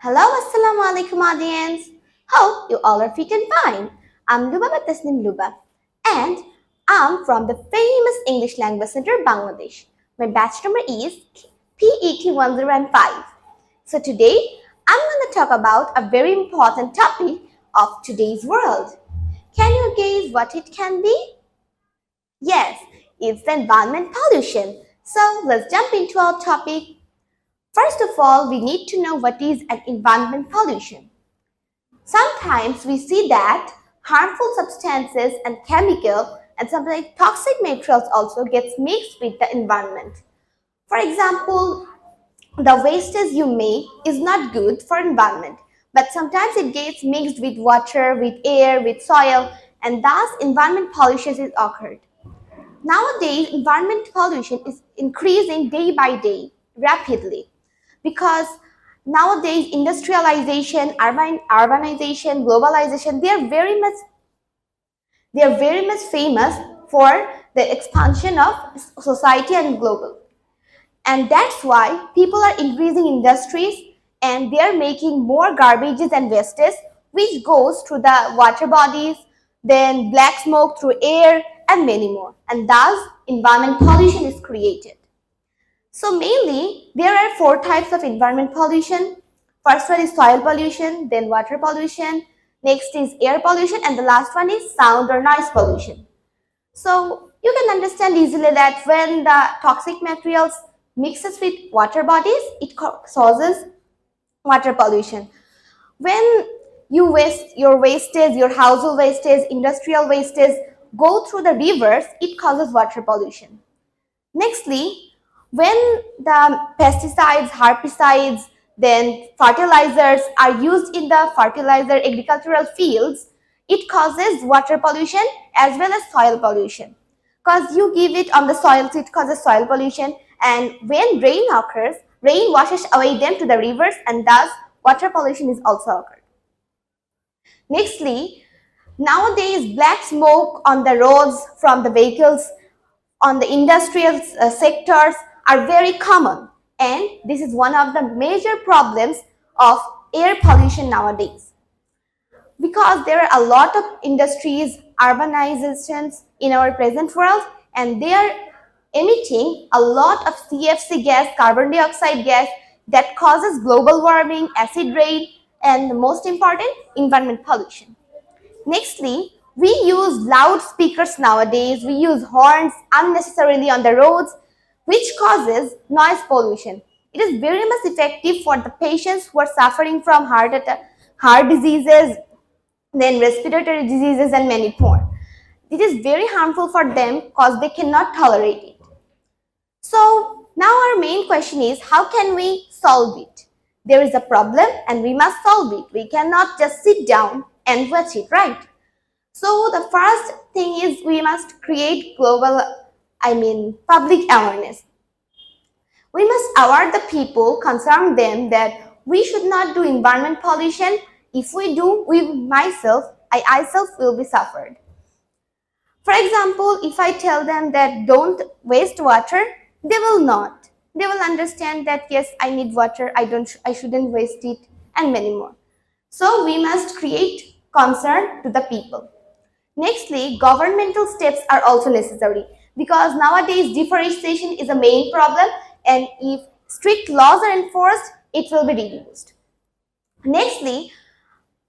Hello, assalamu alaikum audience. Hope you all are fit and fine. I'm Lubaba Tasnim Luba and I'm from the famous English Language Center, Bangladesh. My batch number is PET 105. So today I'm going to talk about a very important topic of today's world. Can you guess what it can be? Yes, it's the environment pollution. So let's jump into our topic. First of all, we need to know what is an environment pollution. Sometimes we see that harmful substances and chemical and sometimes toxic materials also gets mixed with the environment. For example, the wastage you make is not good for environment, but sometimes it gets mixed with water, with air, with soil, and thus environment pollution is occurred. Nowadays, environment pollution is increasing day by day rapidly because nowadays industrialization, urbanization, globalization, they are very much famous for the expansion of society and global. And that's why people are increasing industries and they are making more garbages and wastes which goes through the water bodies, then black smoke through air and many more. And thus environment pollution is created. So mainly there are four types of environment pollution. First one is soil pollution, then water pollution, next is air pollution, and the last one is sound or noise pollution. So you can understand easily that when the toxic materials mixes with water bodies, it causes water pollution. When you waste your wastage, your household wastage, industrial wastage go through the rivers, it causes water pollution. Nextly, when the pesticides, herbicides, then fertilizers are used in the fertilizer agricultural fields, it causes water pollution as well as soil pollution. Because you give it on the soil, so it causes soil pollution. And when rain occurs, rain washes away them to the rivers and thus water pollution is also occurred. Nextly, nowadays black smoke on the roads from the vehicles on the industrial sectors are very common, and this is one of the major problems of air pollution nowadays because there are a lot of industries, urbanizations in our present world, and they are emitting a lot of CFC gas, carbon dioxide gas, that causes global warming, acid rain, and the most important, environment pollution. Nextly, we use loudspeakers nowadays, we use horns unnecessarily on the roads, which causes noise pollution. It is very much effective for the patients who are suffering from heart diseases, then respiratory diseases and many more. It is very harmful for them because they cannot tolerate it. So now our main question is, how can we solve it? There is a problem and we must solve it. We cannot just sit down and watch it, right? So the first thing is we must create public awareness. We must aware the people, concern them that we should not do environment pollution. If we do, I myself will be suffered. For example, if I tell them that don't waste water, they will not. They will understand that yes, I need water, I shouldn't waste it, and many more. So we must create concern to the people. Nextly, governmental steps are also necessary because nowadays deforestation is a main problem, and if strict laws are enforced, it will be reduced. Nextly,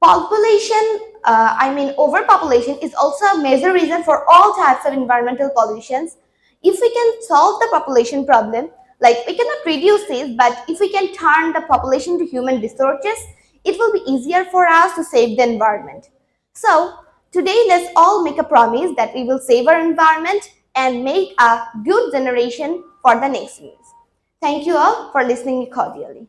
overpopulation is also a major reason for all types of environmental pollutions. If we can solve the population problem, like we cannot reduce it, but if we can turn the population to human resources, it will be easier for us to save the environment. So today, let's all make a promise that we will save our environment and make a good generation for the next years. Thank you all for listening cordially.